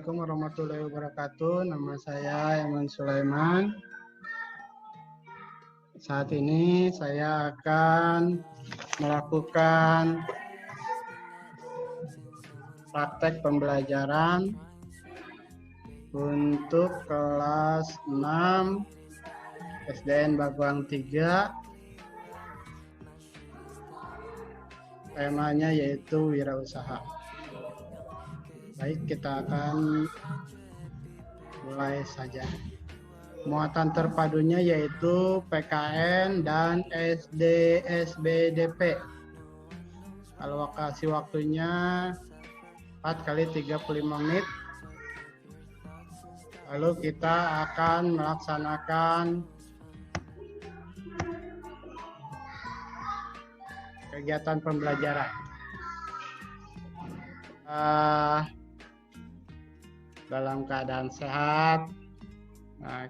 Assalamualaikum warahmatullahi wabarakatuh. Nama saya Eman Sulaiman. Saat ini saya akan melakukan praktek pembelajaran untuk kelas 6 SDN Baguang 3. Temanya yaitu wirausaha. Baik, kita akan mulai saja. Muatan terpadunya yaitu PKN dan SD/SBDP. Alokasi waktunya 4 kali 35 menit. Lalu kita akan melaksanakan kegiatan pembelajaran. Dalam keadaan sehat,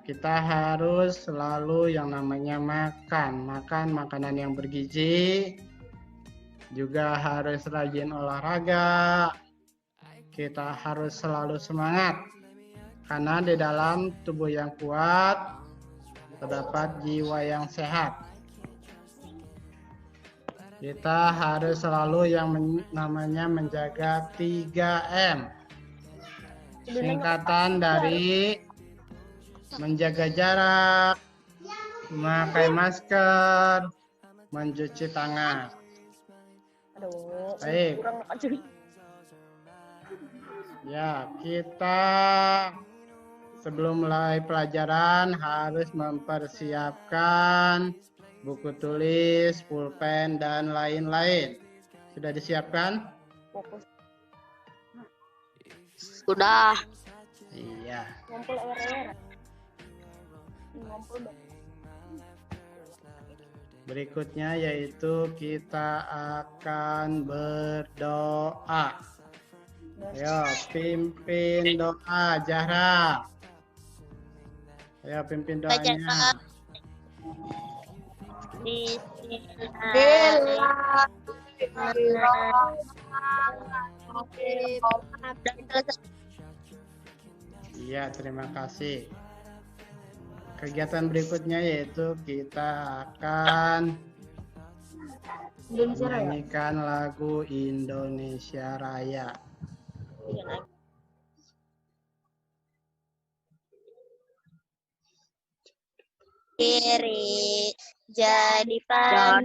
kita harus selalu yang namanya makan makanan yang bergizi, juga harus rajin olahraga. Kita harus selalu semangat, karena di dalam tubuh yang kuat terdapat jiwa yang sehat. Kita harus selalu yang namanya menjaga 3M. Singkatan dari menjaga jarak, memakai masker, mencuci tangan. Baik. Ya, kita sebelum mulai pelajaran harus mempersiapkan buku tulis, pulpen, dan lain-lain. Sudah disiapkan? Sudah. Iya. Berikutnya yaitu kita akan berdoa. Ayo, pimpin doa, Zahra. Ayo, pimpin doanya. Iya, terima kasih. Kegiatan berikutnya yaitu kita akan menyanyikan lagu Indonesia Raya. Kiri jadi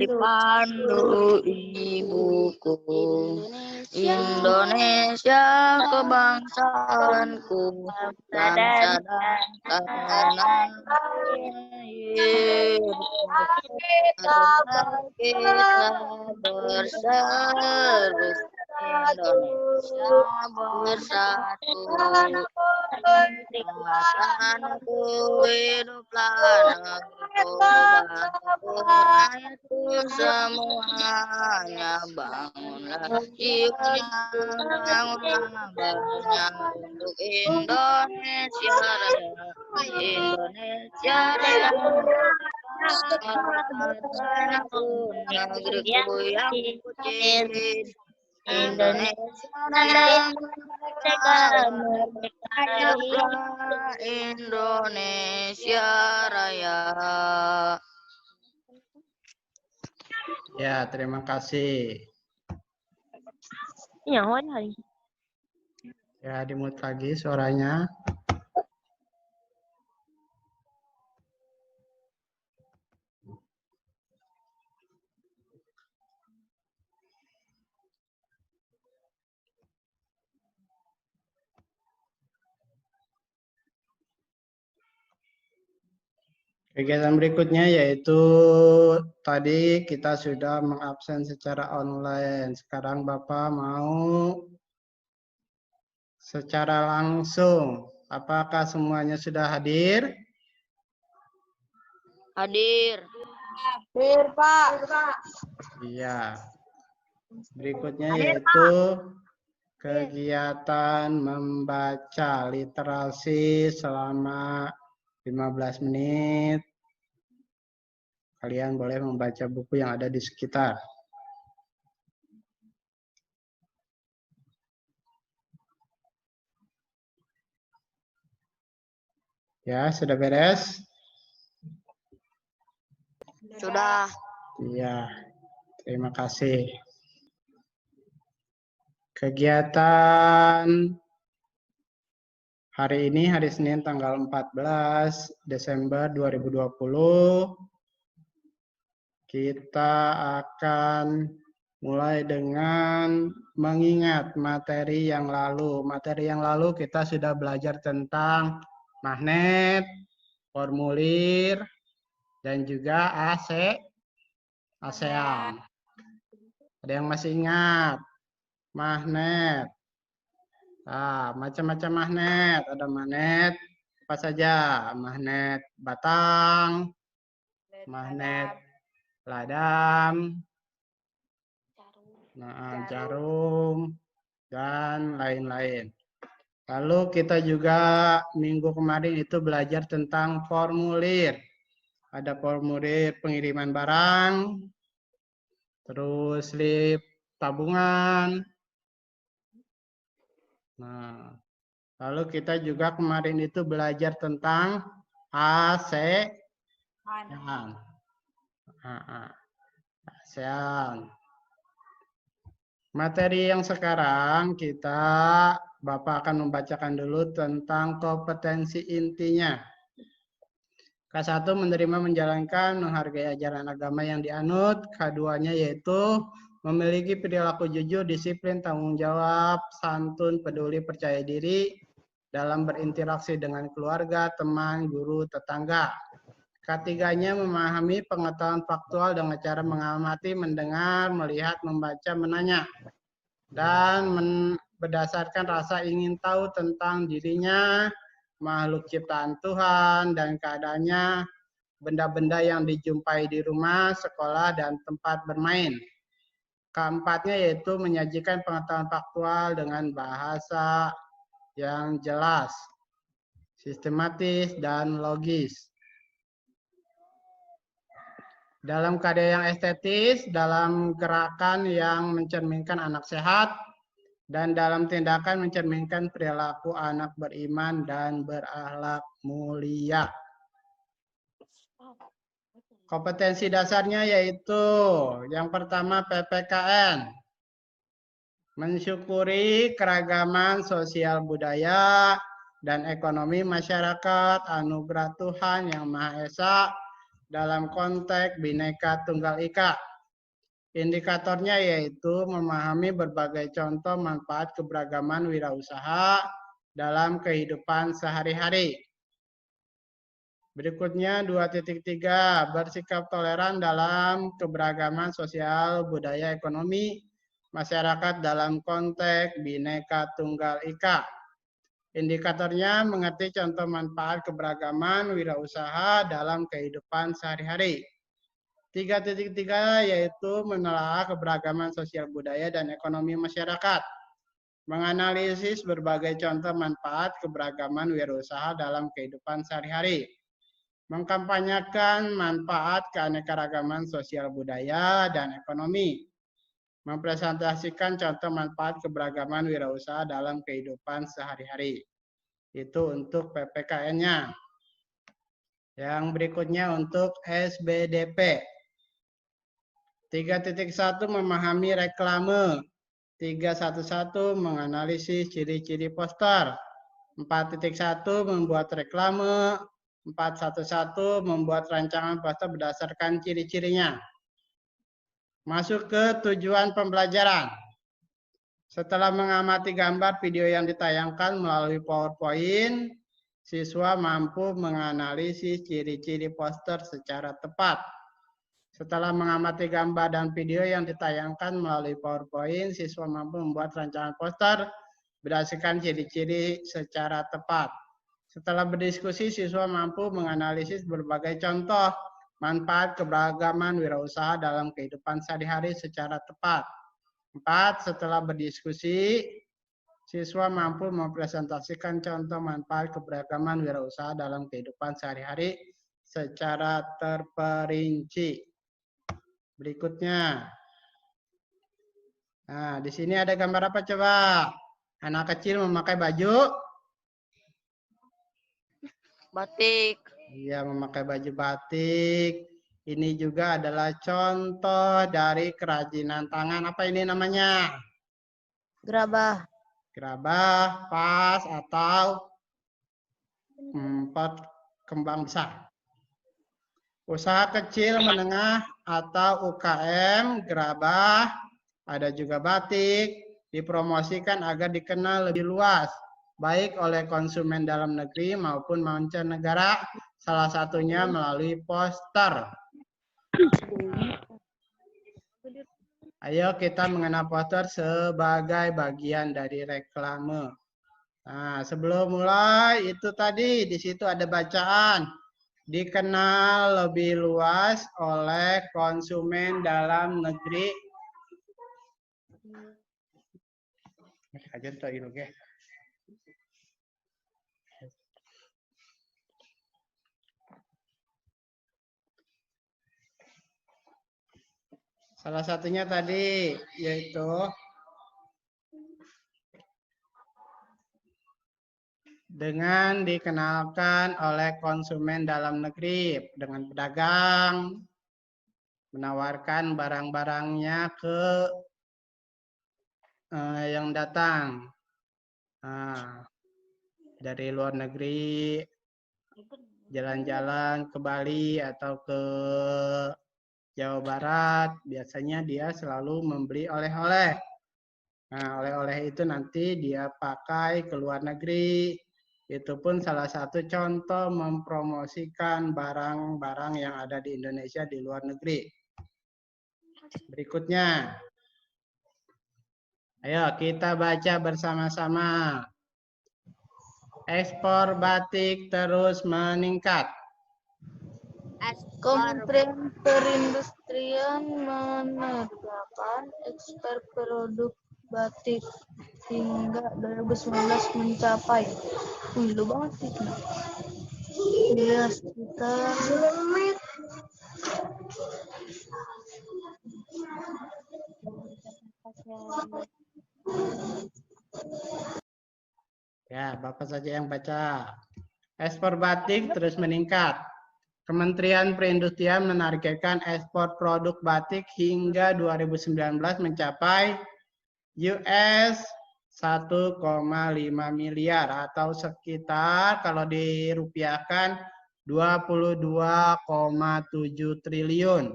pandu ibuku, Indonesia kebangsaanku, bangsa dan tanah air. Kita berseru, Indonesia bersatu. Tanahku hiduplah negeriku, rakyatku semuanya, bangunlah jiwanya, bangunlah bahunya untuk Indonesia Raya, Indonesia Raya. Tanahku, negeriku yang kucintai, Indonesia Raya, Indonesia Raya. Ya, terima kasih. Ya, dimute lagi suaranya. Kegiatan berikutnya yaitu tadi kita sudah mengabsen secara online. Sekarang Bapak mau secara langsung. Apakah semuanya sudah hadir? Hadir. Hadir, Pak. Iya. Berikutnya yaitu kegiatan membaca literasi selama 15 menit. Kalian boleh membaca buku yang ada di sekitar. Ya, sudah beres? Sudah. Iya, terima kasih. Kegiatan hari ini, hari Senin tanggal 14 Desember 2020, kita akan mulai dengan mengingat materi yang lalu. Materi yang lalu kita sudah belajar tentang magnet, formulir, dan juga ASEAN. Ada yang masih ingat? Magnet. Nah, macam-macam magnet. Ada magnet apa saja? Magnet batang, magnet ladam, jarum, dan lain-lain. Lalu kita juga minggu kemarin itu belajar tentang formulir. Ada formulir pengiriman barang, terus slip tabungan. Nah, lalu kita juga kemarin itu belajar tentang ASEAN. ASEAN. Materi yang sekarang Bapak akan membacakan dulu tentang kompetensi intinya. K1 menerima, menjalankan, menghargai ajaran agama yang dianut. Keduanya yaitu memiliki perilaku jujur, disiplin, tanggung jawab, santun, peduli, percaya diri dalam berinteraksi dengan keluarga, teman, guru, tetangga. Ketiganya memahami pengetahuan faktual dengan cara mengamati, mendengar, melihat, membaca, menanya. Dan berdasarkan rasa ingin tahu tentang dirinya, makhluk ciptaan Tuhan, dan keadaannya, benda-benda yang dijumpai di rumah, sekolah, dan tempat bermain. Keempatnya yaitu menyajikan pengetahuan faktual dengan bahasa yang jelas, sistematis, dan logis. Dalam karya yang estetis, dalam gerakan yang mencerminkan anak sehat, dan dalam tindakan mencerminkan perilaku anak beriman dan berakhlak mulia. Kompetensi dasarnya yaitu yang pertama PPKN. Mensyukuri keragaman sosial budaya dan ekonomi masyarakat, anugerah Tuhan Yang Maha Esa dalam konteks Bhinneka Tunggal Ika. Indikatornya yaitu memahami berbagai contoh manfaat keberagaman wirausaha dalam kehidupan sehari-hari. Berikutnya 2.3, bersikap toleran dalam keberagaman sosial, budaya, ekonomi, masyarakat dalam konteks Bhinneka Tunggal Ika. Indikatornya mengerti contoh manfaat keberagaman wirausaha dalam kehidupan sehari-hari. 3.3 yaitu menelaah keberagaman sosial budaya dan ekonomi masyarakat. Menganalisis berbagai contoh manfaat keberagaman wirausaha dalam kehidupan sehari-hari. Mengkampanyekan manfaat keanekaragaman sosial budaya dan ekonomi. Mempresentasikan contoh manfaat keberagaman wirausaha dalam kehidupan sehari-hari. Itu untuk PPKN-nya. Yang berikutnya untuk SBDP. 3.1 memahami reklame. 3.1 menganalisis ciri-ciri poster. 4.1 membuat reklame. 4.1 membuat rancangan poster berdasarkan ciri-cirinya. Masuk ke tujuan pembelajaran. Setelah mengamati gambar video yang ditayangkan melalui PowerPoint, siswa mampu menganalisis ciri-ciri poster secara tepat. Setelah mengamati gambar dan video yang ditayangkan melalui PowerPoint, siswa mampu membuat rancangan poster berdasarkan ciri-ciri secara tepat. Setelah berdiskusi, siswa mampu menganalisis berbagai contoh manfaat keberagaman wirausaha dalam kehidupan sehari-hari secara tepat. 4. Setelah berdiskusi, siswa mampu mempresentasikan contoh manfaat keberagaman wirausaha dalam kehidupan sehari-hari secara terperinci. Berikutnya. Nah, di sini ada gambar apa coba? Anak kecil memakai baju batik, Iya, memakai baju batik. Ini juga adalah contoh dari kerajinan tangan. Apa ini namanya? gerabah, Gerabah, pas, atau pot kembang besar. Usaha kecil, menengah, atau UKM, gerabah, ada juga batik, dipromosikan agar dikenal lebih luas, baik oleh konsumen dalam negeri maupun mancanegara, salah satunya melalui poster. Ayo kita mengenal poster sebagai bagian dari reklame. Nah, sebelum mulai itu tadi di situ ada bacaan. Dikenal lebih luas oleh konsumen dalam negeri. Salah satunya tadi yaitu dengan dikenalkan oleh konsumen dalam negeri dengan pedagang menawarkan barang-barangnya ke yang datang dari luar negeri, jalan-jalan ke Bali atau ke Jawa Barat, biasanya dia selalu membeli oleh-oleh. Nah, oleh-oleh itu nanti dia pakai ke luar negeri. Itu pun salah satu contoh mempromosikan barang-barang yang ada di Indonesia di luar negeri. Berikutnya. Ayo kita baca bersama-sama. Ekspor batik terus meningkat. Kementerian Perindustrian menargetkan ekspor produk batik hingga 2019 mencapai batik. Ya, sekitar Ya, Bapak saja yang baca. Ekspor batik terus meningkat. Kementerian Perindustrian menargetkan ekspor produk batik hingga 2019 mencapai US 1,5 miliar atau sekitar kalau dirupiahkan 22,7 triliun.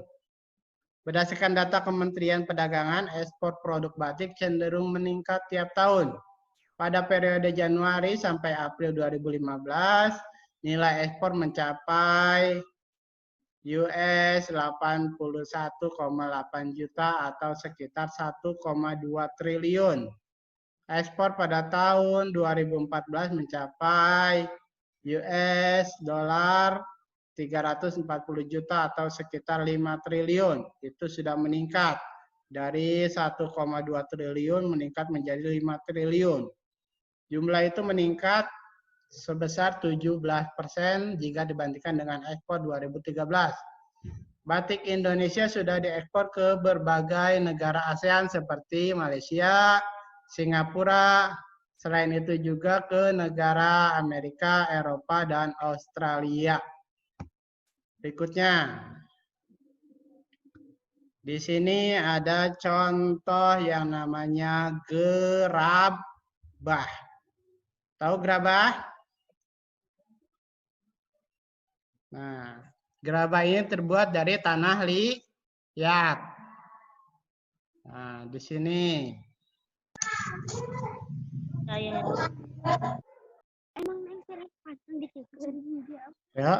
Berdasarkan data Kementerian Perdagangan, ekspor produk batik cenderung meningkat tiap tahun. Pada periode Januari sampai April 2015, nilai ekspor mencapai US 81,8 juta atau sekitar 1,2 triliun. Ekspor pada tahun 2014 mencapai US dollar 340 juta atau sekitar 5 triliun. Itu sudah meningkat dari 1,2 triliun meningkat menjadi 5 triliun. Jumlah itu meningkat sebesar 17% jika dibandingkan dengan ekspor 2013. Batik Indonesia sudah diekspor ke berbagai negara ASEAN seperti Malaysia, Singapura, selain itu juga ke negara Amerika, Eropa, dan Australia. Berikutnya. Di sini ada contoh yang namanya gerabah. Tahu gerabah? Nah, gerabah ini terbuat dari tanah liat. Nah, di sini. Ya.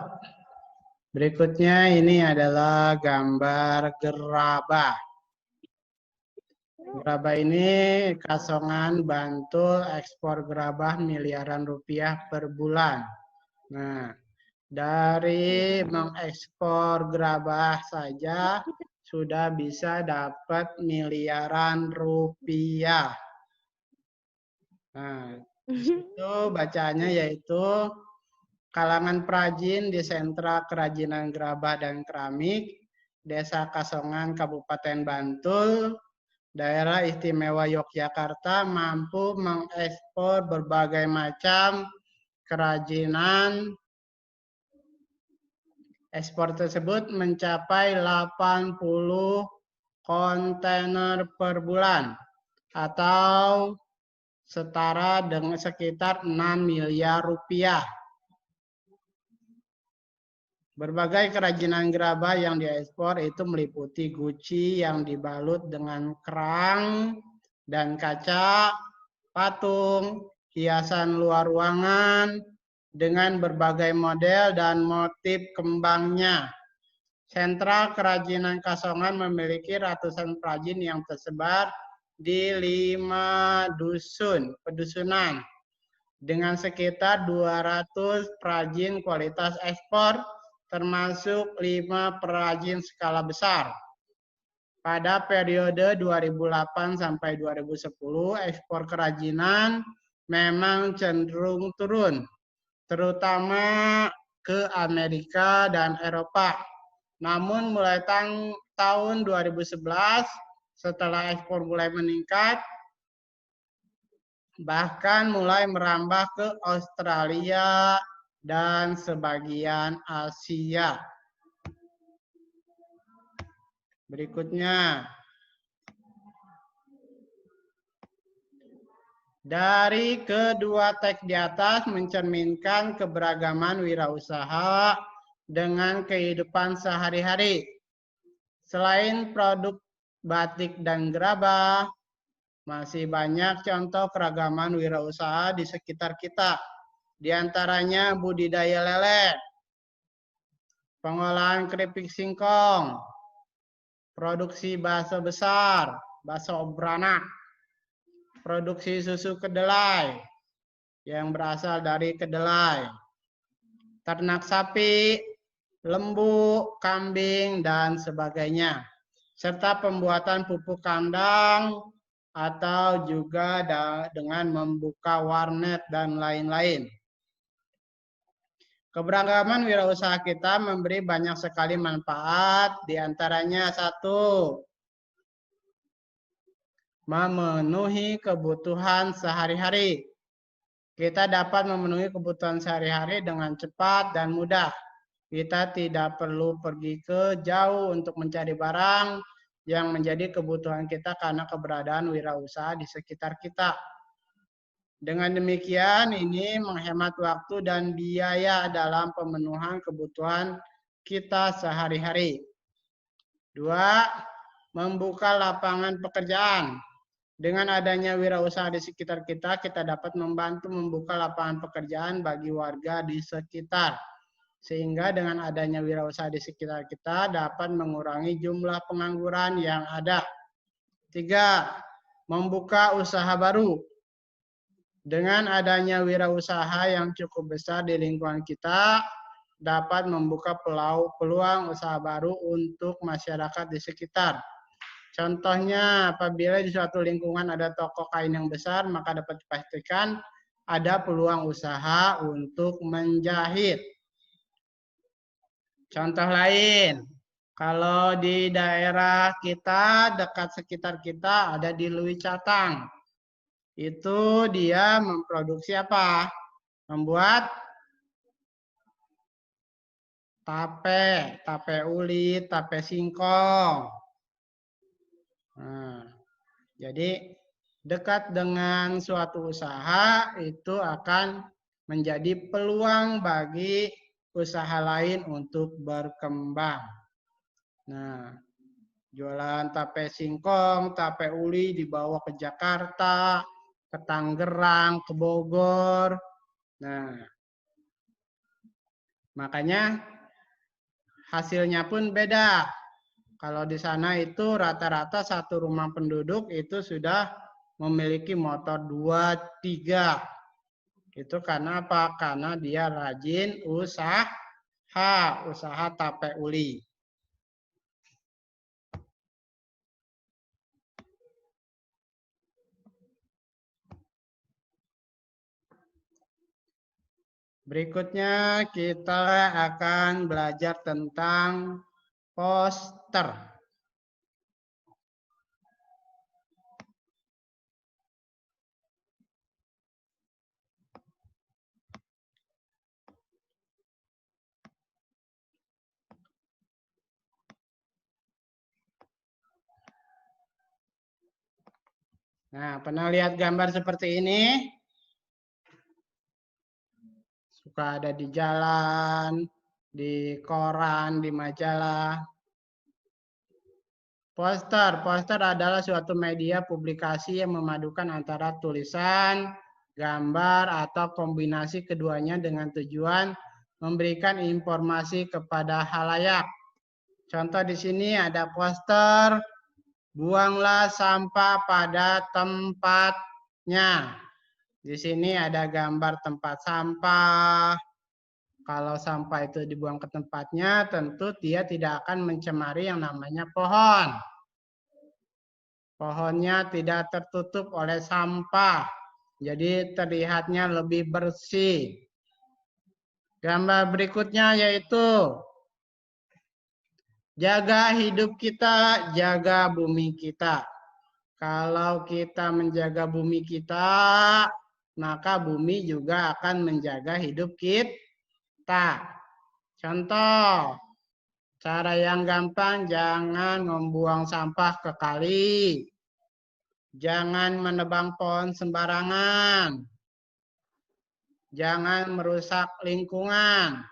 Berikutnya ini adalah gambar gerabah. Gerabah ini Kasongan Bantul ekspor gerabah miliaran rupiah per bulan. Nah, dari mengekspor gerabah saja sudah bisa dapat miliaran rupiah. Nah, itu bacaannya yaitu kalangan perajin di sentra kerajinan gerabah dan keramik, Desa Kasongan, Kabupaten Bantul, Daerah Istimewa Yogyakarta mampu mengekspor berbagai macam kerajinan Ekspor tersebut mencapai 80 kontainer per bulan atau setara dengan sekitar 6 miliar rupiah. Berbagai kerajinan gerabah yang diekspor itu meliputi guci yang dibalut dengan kerang dan kaca, patung, hiasan luar ruangan dengan berbagai model dan motif kembangnya. Sentra Kerajinan Kasongan memiliki ratusan perajin yang tersebar di 5 pedusunan dengan sekitar 200 perajin kualitas ekspor termasuk 5 perajin skala besar. Pada periode 2008 sampai 2010, ekspor kerajinan memang cenderung turun, terutama ke Amerika dan Eropa. Namun mulai tahun 2011, setelah ekspor mulai meningkat, bahkan mulai merambah ke Australia dan sebagian Asia. Berikutnya, dari kedua teks di atas mencerminkan keberagaman wirausaha dengan kehidupan sehari-hari. Selain produk batik dan gerabah, masih banyak contoh keragaman wirausaha di sekitar kita. Di antaranya budidaya lele, pengolahan keripik singkong, produksi bakso besar, bakso beranak, produksi susu kedelai yang berasal dari kedelai, ternak sapi, lembu, kambing, dan sebagainya, serta pembuatan pupuk kandang atau juga dengan membuka warnet dan lain-lain. Keberagaman wirausaha kita memberi banyak sekali manfaat, diantaranya 1, memenuhi kebutuhan sehari-hari. Kita dapat memenuhi kebutuhan sehari-hari dengan cepat dan mudah. Kita tidak perlu pergi ke jauh untuk mencari barang yang menjadi kebutuhan kita karena keberadaan wirausaha di sekitar kita. Dengan demikian, ini menghemat waktu dan biaya dalam pemenuhan kebutuhan kita sehari-hari. 2, membuka lapangan pekerjaan. Dengan adanya wirausaha di sekitar kita, kita dapat membantu membuka lapangan pekerjaan bagi warga di sekitar. Sehingga dengan adanya wirausaha di sekitar kita dapat mengurangi jumlah pengangguran yang ada. 3, membuka usaha baru. Dengan adanya wirausaha yang cukup besar di lingkungan kita, dapat membuka peluang usaha baru untuk masyarakat di sekitar. Contohnya, apabila di suatu lingkungan ada toko kain yang besar, maka dapat dipastikan ada peluang usaha untuk menjahit. Contoh lain, kalau di daerah kita, dekat sekitar kita, ada di Lui Catang. Itu dia memproduksi apa? Membuat tape uli, tape singkong. Nah, jadi dekat dengan suatu usaha itu akan menjadi peluang bagi usaha lain untuk berkembang. Nah, jualan tape singkong, tape uli dibawa ke Jakarta, ke Tangerang, ke Bogor. Nah, makanya hasilnya pun beda. Kalau di sana itu rata-rata satu rumah penduduk itu sudah memiliki motor 2, 3. Itu karena apa? Karena dia rajin usaha tape uli. Berikutnya kita akan belajar tentang poster. Nah, pernah lihat gambar seperti ini? Suka ada di jalan, di koran, di majalah. Poster adalah suatu media publikasi yang memadukan antara tulisan, gambar, atau kombinasi keduanya dengan tujuan memberikan informasi kepada khalayak. Contoh di sini ada poster, buanglah sampah pada tempatnya. Di sini ada gambar tempat sampah. Kalau sampah itu dibuang ke tempatnya, tentu dia tidak akan mencemari yang namanya pohon. Pohonnya tidak tertutup oleh sampah, jadi terlihatnya lebih bersih. Gambar berikutnya yaitu jaga hidup kita, jaga bumi kita. Kalau kita menjaga bumi kita, maka bumi juga akan menjaga hidup kita. Contoh, cara yang gampang, jangan membuang sampah ke kali. Jangan menebang pohon sembarangan. Jangan merusak lingkungan.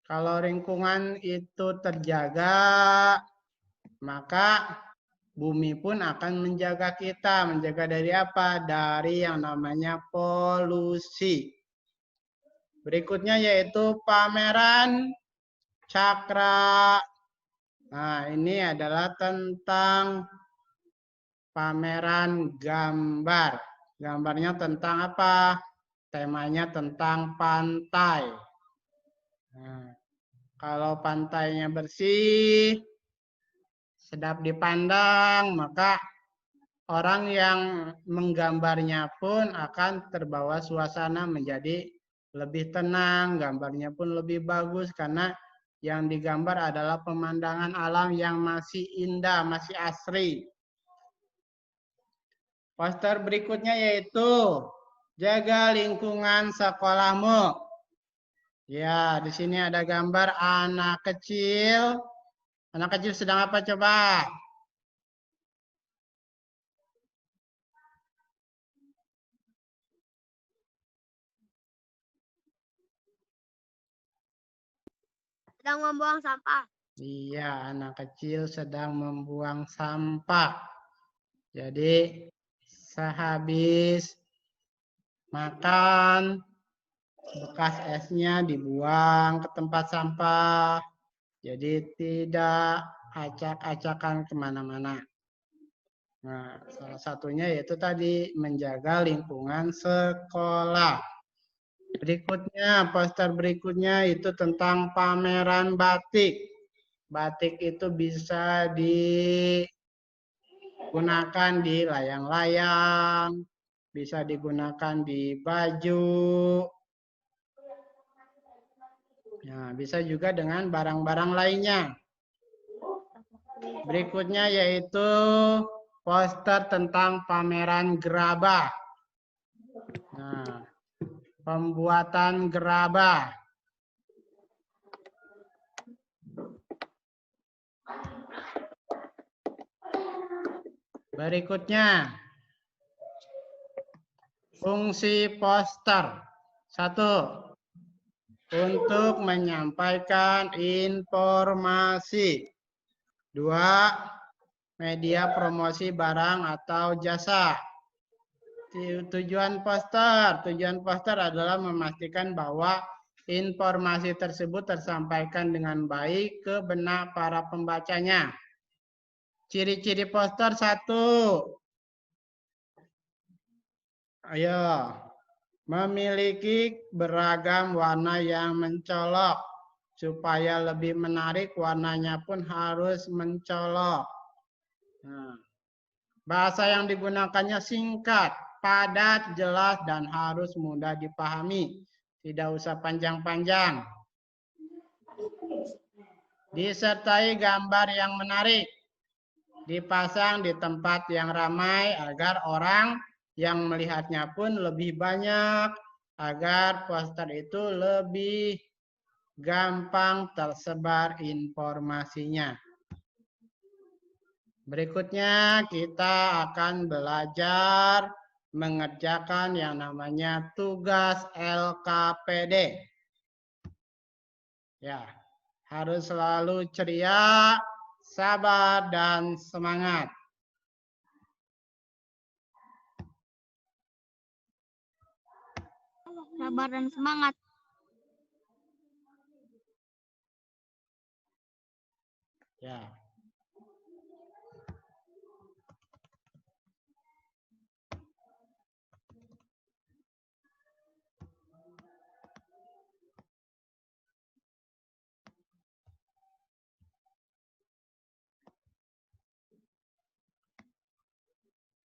Kalau lingkungan itu terjaga, maka bumi pun akan menjaga kita. Menjaga dari apa? Dari yang namanya polusi. Berikutnya yaitu pameran cakra. Nah, ini adalah tentang pameran gambar. Gambarnya tentang apa? Temanya tentang pantai. Nah, kalau pantainya bersih, sedap dipandang, maka orang yang menggambarnya pun akan terbawa suasana menjadi lebih tenang, gambarnya pun lebih bagus karena yang digambar adalah pemandangan alam yang masih indah, masih asri. Poster berikutnya yaitu jaga lingkungan sekolahmu. Ya, di sini ada gambar anak kecil. Anak kecil sedang apa coba? Sedang membuang sampah. Iya, anak kecil sedang membuang sampah. Jadi, sehabis makan, bekas esnya dibuang ke tempat sampah. Jadi, tidak acak-acakan kemana-mana. Nah, salah satunya yaitu tadi menjaga lingkungan sekolah. Berikutnya, poster berikutnya itu tentang pameran batik. Batik itu bisa digunakan di layang-layang, bisa digunakan di baju, ya, bisa juga dengan barang-barang lainnya. Berikutnya yaitu poster tentang pameran gerabah. Nah, pembuatan gerabah. Berikutnya, fungsi poster. 1. Untuk menyampaikan informasi. 2. Media promosi barang atau jasa. Tujuan poster adalah memastikan bahwa informasi tersebut tersampaikan dengan baik ke benak para pembacanya. Ciri-ciri poster 1. Ayo. Memiliki beragam warna yang mencolok. Supaya lebih menarik, warnanya pun harus mencolok. Nah, bahasa yang digunakannya singkat, padat, jelas, dan harus mudah dipahami. Tidak usah panjang-panjang. Disertai gambar yang menarik. Dipasang di tempat yang ramai agar orang yang melihatnya pun lebih banyak. Agar poster itu lebih gampang tersebar informasinya. Berikutnya kita akan belajar mengerjakan yang namanya tugas LKPD. Ya, harus selalu ceria, sabar, dan semangat. Sabar dan semangat. Ya.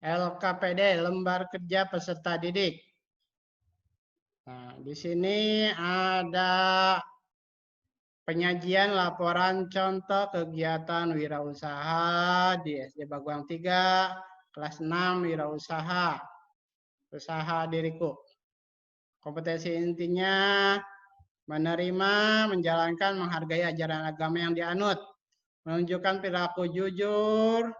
LKPD, Lembar Kerja Peserta Didik. Nah, di sini ada penyajian laporan contoh kegiatan wirausaha di SD Baguang 3, kelas 6 wirausaha, usaha diriku. Kompetensi intinya menerima, menjalankan, menghargai ajaran agama yang dianut, menunjukkan perilaku jujur,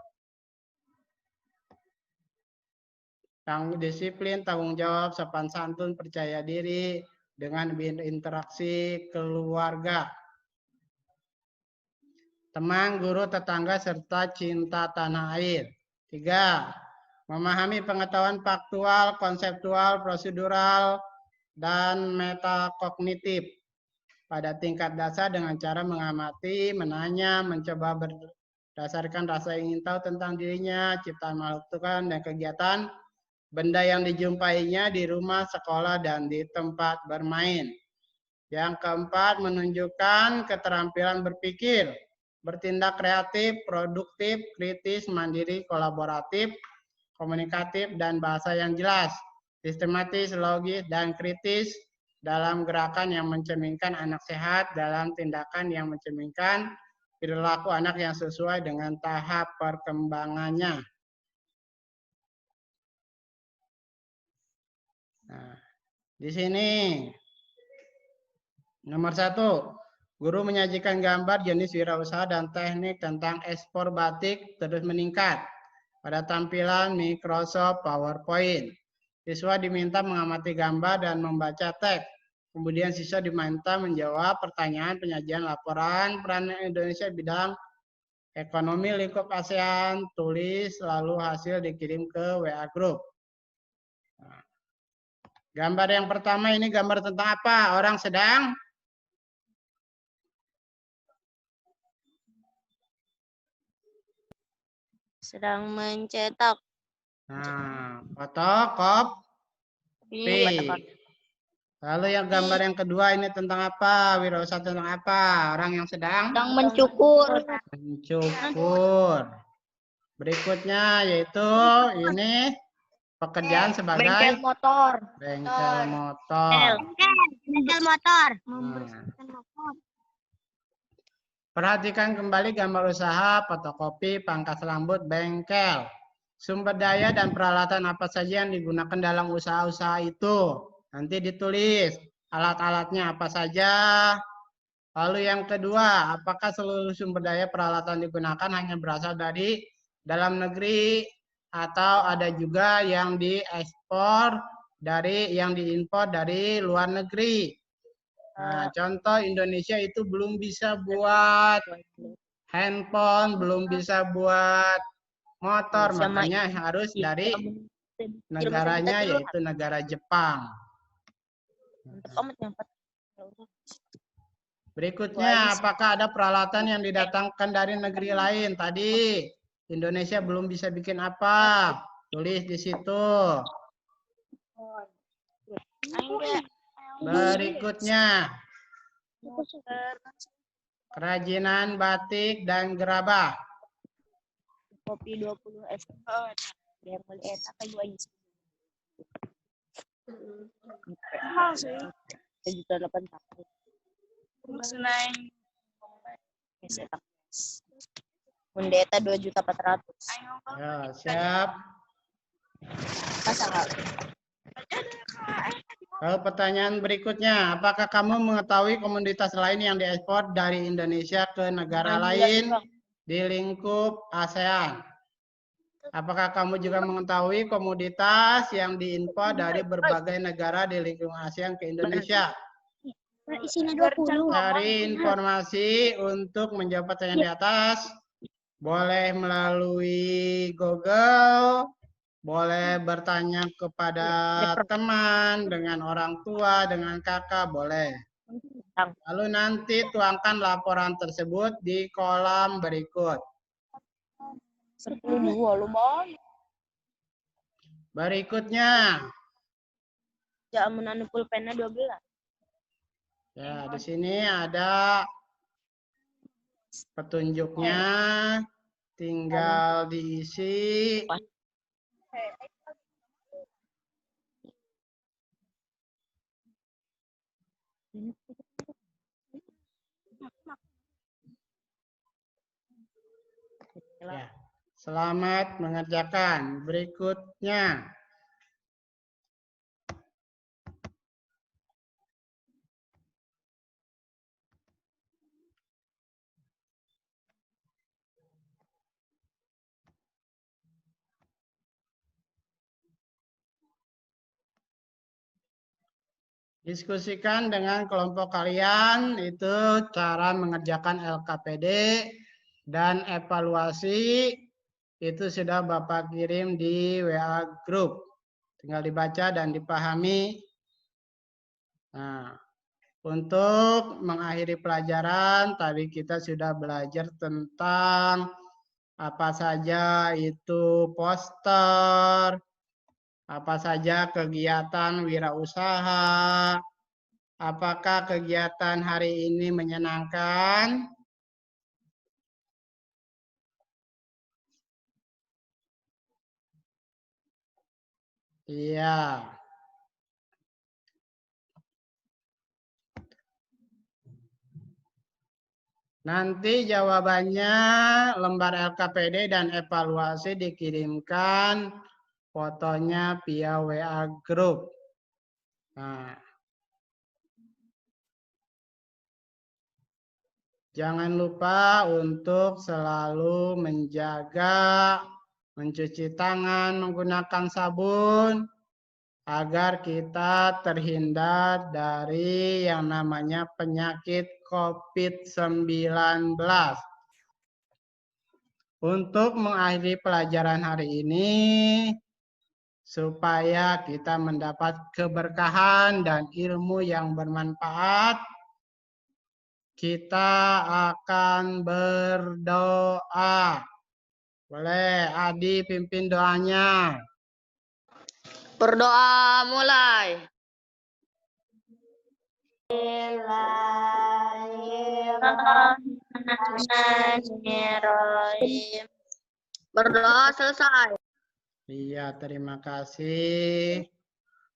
disiplin, tanggung jawab, sopan santun, percaya diri, dengan berinteraksi keluarga, teman, guru, tetangga, serta cinta tanah air. 3. Memahami pengetahuan faktual, konseptual, prosedural, dan metakognitif pada tingkat dasar dengan cara mengamati, menanya, mencoba berdasarkan rasa ingin tahu tentang dirinya, ciptaan makhluk Tuhan, dan kegiatan benda yang dijumpainya di rumah, sekolah, dan di tempat bermain. Yang keempat, menunjukkan keterampilan berpikir, bertindak kreatif, produktif, kritis, mandiri, kolaboratif, komunikatif, dan bahasa yang jelas, sistematis, logis, dan kritis dalam gerakan yang mencerminkan anak sehat, dalam tindakan yang mencerminkan perilaku anak yang sesuai dengan tahap perkembangannya. Nah, di sini nomor 1, guru menyajikan gambar jenis wirausaha dan teknik tentang ekspor batik terus meningkat pada tampilan Microsoft PowerPoint. Siswa diminta mengamati gambar dan membaca teks. Kemudian siswa diminta menjawab pertanyaan penyajian laporan peran Indonesia bidang ekonomi lingkup ASEAN, tulis lalu hasil dikirim ke WA Group. Nah, gambar yang pertama ini gambar tentang apa? Orang sedang mencetak. Nah, fotokopi. Lalu yang gambar yang kedua ini tentang apa? Wirausaha tentang apa? Orang yang sedang mencukur. mencukur. Berikutnya yaitu ini pekerjaan sebagai Bengkel motor. bengkel motor. Bengkel motor. Perhatikan kembali gambar usaha, fotokopi, pangkas rambut, bengkel. Sumber daya dan peralatan apa saja yang digunakan dalam usaha-usaha itu. Nanti ditulis alat-alatnya apa saja. Lalu yang kedua, apakah seluruh sumber daya peralatan digunakan hanya berasal dari dalam negeri atau ada juga yang diekspor yang diimpor dari luar negeri. Nah, contoh Indonesia itu belum bisa buat handphone, belum bisa buat motor, makanya harus dari negaranya yaitu negara Jepang. Berikutnya, apakah ada peralatan yang didatangkan dari negeri lain? Tadi Indonesia belum bisa bikin apa? Tulis di situ. Berikutnya, kerajinan batik dan gerabah. Kopi 20 es. Yang beli eta ke 2 juta 800. Senain. Mendeta 2.400.000. Ya, siap. Lalu pertanyaan berikutnya, apakah kamu mengetahui komoditas lain yang diekspor dari Indonesia ke negara lain? di lingkup ASEAN. Apakah kamu juga mengetahui komoditas yang diimpor dari berbagai negara di lingkup ASEAN ke Indonesia? Isinya 20. Cari informasi untuk menjawab pertanyaan di atas. Boleh melalui Google, boleh bertanya kepada teman, dengan orang tua, dengan kakak, boleh. Lalu nanti tuangkan laporan tersebut di kolom berikut. 22 lumayan. Berikutnya, Jangan menanam pulpennya 12. ya di sini ada petunjuknya, tinggal diisi. Ya, selamat mengerjakan. Berikutnya, diskusikan dengan kelompok kalian itu cara mengerjakan LKPD dan evaluasi itu sudah Bapak kirim di WA Group. Tinggal dibaca dan dipahami. Nah, untuk mengakhiri pelajaran, tadi kita sudah belajar tentang apa saja itu poster, apa saja kegiatan wirausaha, apakah kegiatan hari ini menyenangkan? Iya. Nanti jawabannya lembar LKPD dan evaluasi dikirimkan fotonya via WA Group. Nah, jangan lupa untuk selalu menjaga mencuci tangan menggunakan sabun agar kita terhindar dari yang namanya penyakit COVID-19. Untuk mengakhiri pelajaran hari ini, supaya kita mendapat keberkahan dan ilmu yang bermanfaat, kita akan berdoa. Boleh Adi pimpin doanya. Berdoa mulai. Berdoa selesai. Iya, terima kasih.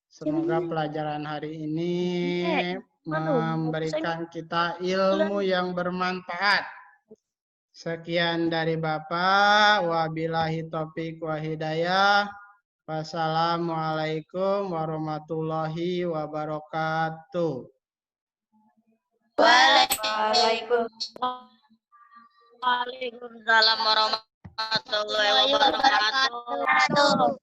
Semoga pelajaran hari ini memberikan kita ilmu yang bermanfaat. Sekian dari Bapak. Wabillahi taufik wa hidayah. Wassalamualaikum warahmatullahi wabarakatuh. Waalaikumsalam warahmatullahi wabarakatuh.